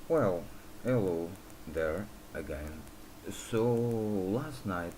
Well, hello there again. So last night,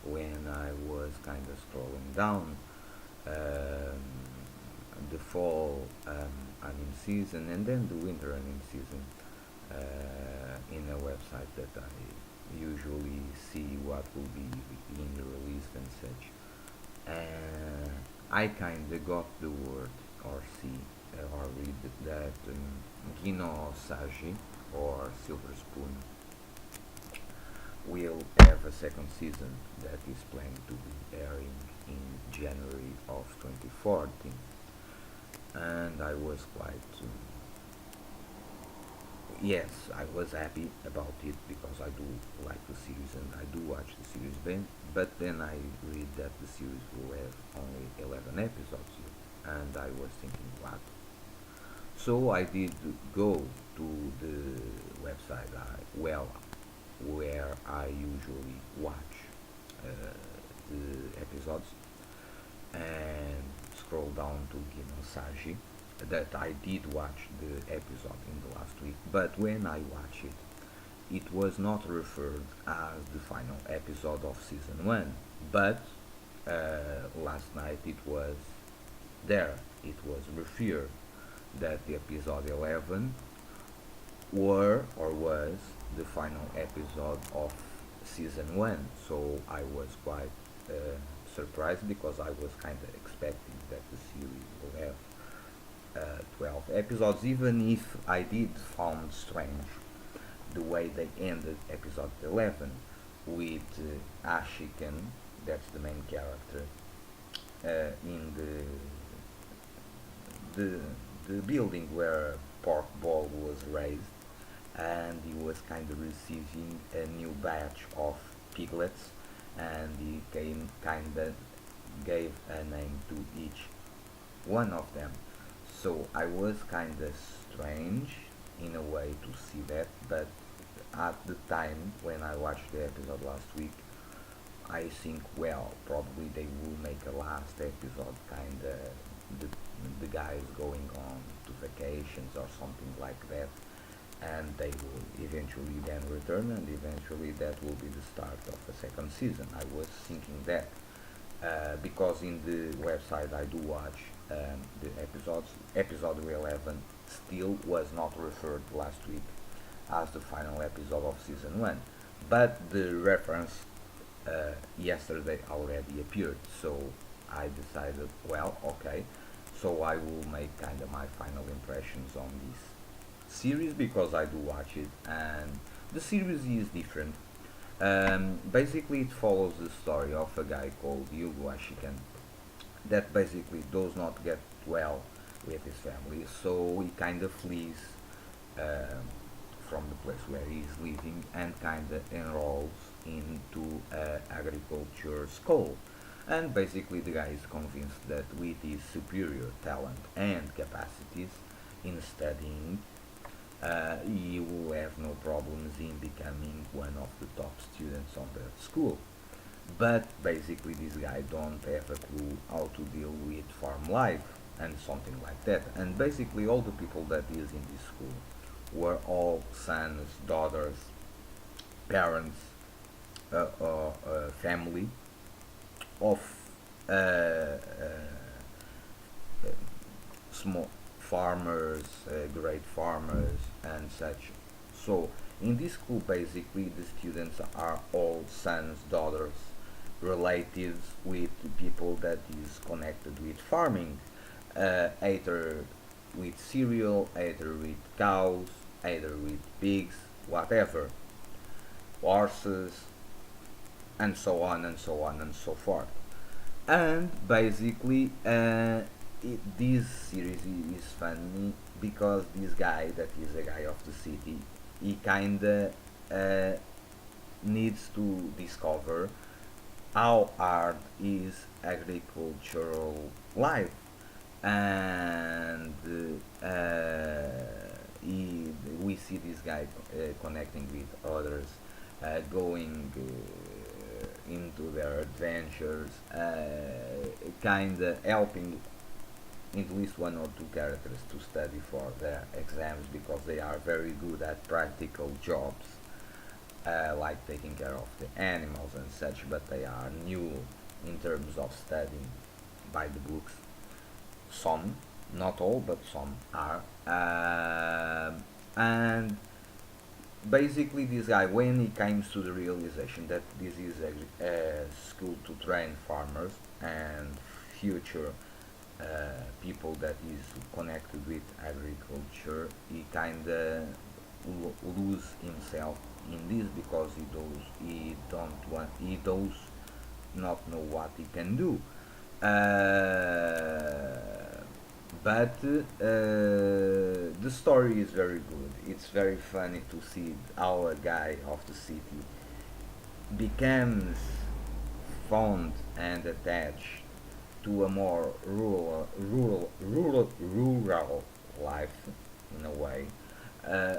when I was kind of scrolling down um, the fall anime season and then the winter anime season in a website that I usually see what will be being released and such, I kind of got the word or see or read that Gino Saji or Silver Spoon will have a second season that is planned to be airing in January of 2014. And I was quite, yes, I was happy about it because I do like the series and I do watch the series then. But then I read that the series will have only 11 episodes, and I was thinking, what? So I did go to the website where I usually watch the episodes and scroll down to Saji that I did watch the episode in the last week, but when I watch it, it was not referred as the final episode of season 1, but last night it was there. It was referred that the episode 11 were or was the final episode of season 1. So I was quite surprised because I was kind of expecting that the series will have 12 episodes, even if I did found strange the way they ended episode 11 with Ashiken, that's the main character, in the the building where pork ball was raised, and he was kind of receiving a new batch of piglets, and he came kind of gave a name to each one of them. So I was kind of strange in a way to see that, but at the time when I watched the episode last week, I think, well, probably they will make a last episode, kind of the, the guys going on to vacations or something like that, and they will eventually then return, and eventually that will be the start of a second season. I was thinking that because in the website I do watch the episodes. Episode 11 still was not referred last week as the final episode of season 1, but the reference yesterday already appeared, so I decided, well, okay, so I will make kind of my final impressions on this series because I do watch it, and the series is different. Basically, it follows the story of a guy called Yugo Ashiken that basically does not get well with his family, so he kind of flees um, from the place where he is living and kind of enrolls into agriculture school. And basically, the guy is convinced that with his superior talent and capacities in studying, he will have no problems in becoming one of the top students on that school. But basically, this guy don't have a clue how to deal with farm life and something like that. And basically, all the people that is in this school were all sons, daughters, parents, family of uh, uh, small farmers, great farmers, and such. So in this school, basically, the students are all sons, daughters, relatives with people that is connected with farming, either with cereal, either with cows, either with pigs, whatever, horses, and so on and so on and so forth. And basically, this series is funny because this guy, that is a guy of the city, he kinda uh, needs to discover how hard is agricultural life, and we see this guy connecting with others, going into their adventures, kind of helping at least one or two characters to study for their exams because they are very good at practical jobs, like taking care of the animals and such, but they are new in terms of studying by the books. Some, not all, but some are. And basically, this guy, when he comes to the realization that this is a school to train farmers and future people that is connected with agriculture, he kind of lose himself in this because he does not know what he can do. But the story is very good. It's very funny to see how a guy of the city becomes fond and attached to a more rural life in a way.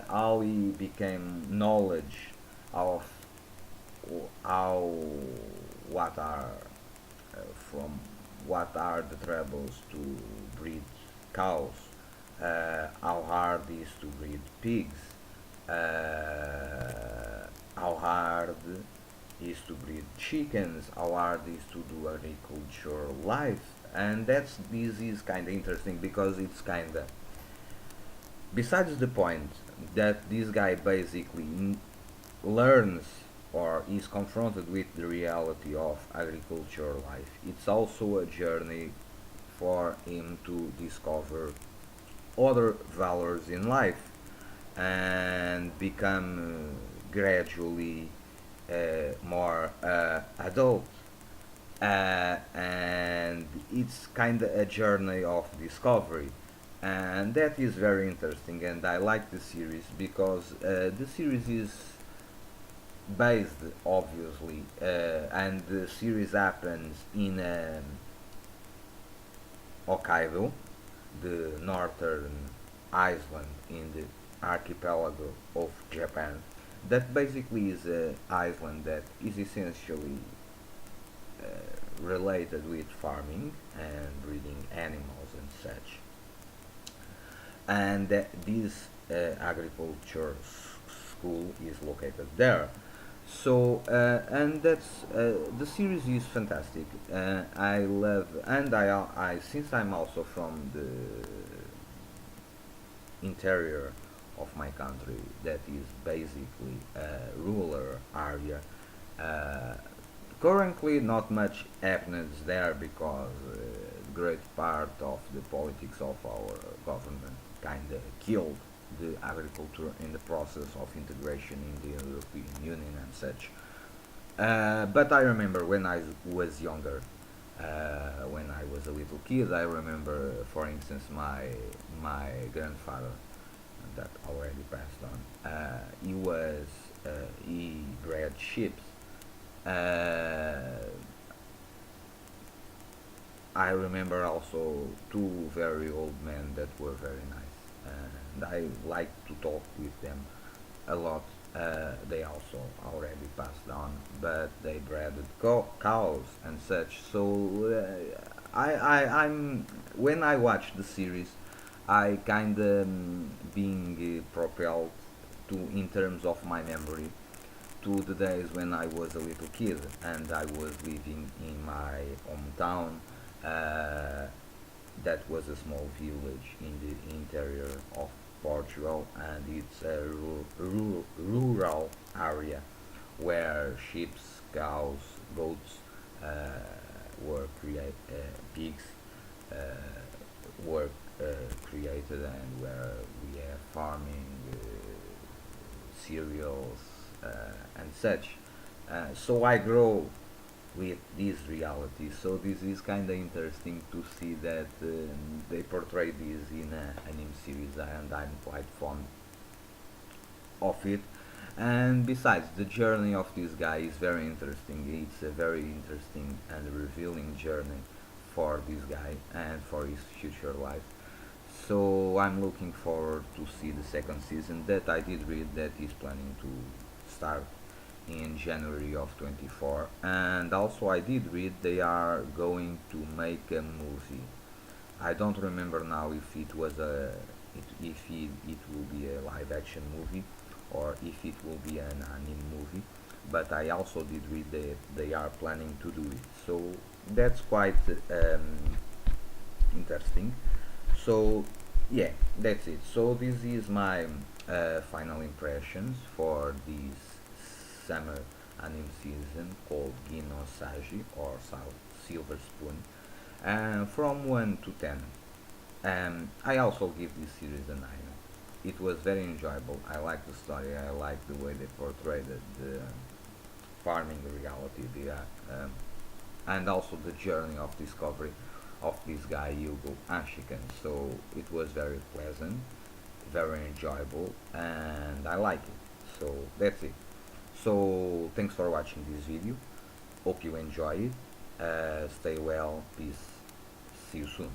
How he became knowledge of how what are from what are the troubles to breed cows, how hard it is to breed pigs, how hard is to breed chickens, how hard is to do agriculture life, and this is kind of interesting because it's kind of besides the point that this guy basically learns or is confronted with the reality of agriculture life. It's also a journey for him to discover other values in life and become gradually more adult. And it's kind of a journey of discovery. And that is very interesting, and I like the series because the series is based obviously, and the series happens in Hokkaido, the northern island in the archipelago of Japan. That basically is an island that is essentially uh, related with farming and breeding animals and such. And this agriculture school is located there. So and that's the series is fantastic. I love and I since I'm also from the interior of my country that is basically a rural area. Uh, Currently, not much happens there because great part of the politics of our government kind of killed the agriculture in the process of integration in the European Union and such. But I remember when I was younger, when I was a little kid, I remember, for instance, my grandfather that already passed on. He bred sheep. Uh, I remember also two very old men that were very nice, and I like to talk with them a lot. They also already passed on, but they bred cows and such. So I'm when I watch the series, I kind of being propelled to in terms of my memory to the days when I was a little kid and I was living in my hometown. Uh, that was a small village in the interior of Portugal, and it's a rural area where sheep, cows, goats were created, pigs uh, were created, and where we have farming, cereals, and such. So I grow with this reality. So this is kind of interesting to see that they portray this in an anime series, and I'm quite fond of it. And besides, the journey of this guy is very interesting. It's a very interesting and revealing journey for this guy and for his future life. So I'm looking forward to see the second season that I did read that he's planning to start in January of 24. And also I did read they are going to make a movie. I don't remember now if it was it will be a live action movie or if it will be an anime movie. But I also did read that they are planning to do it, so that's quite interesting. So yeah, that's it. So this is my final impressions for this summer anime season called Gino Saji or Silver Spoon, from 1 to 10. I also give this series a 9. It was very enjoyable. I like the story. I like the way they portrayed the farming reality, and also the journey of discovery of this guy Hugo Ashikan. So it was very pleasant, very enjoyable, and I like it. So that's it. So thanks for watching this video. Hope you enjoy it. Stay well. Peace. See you soon.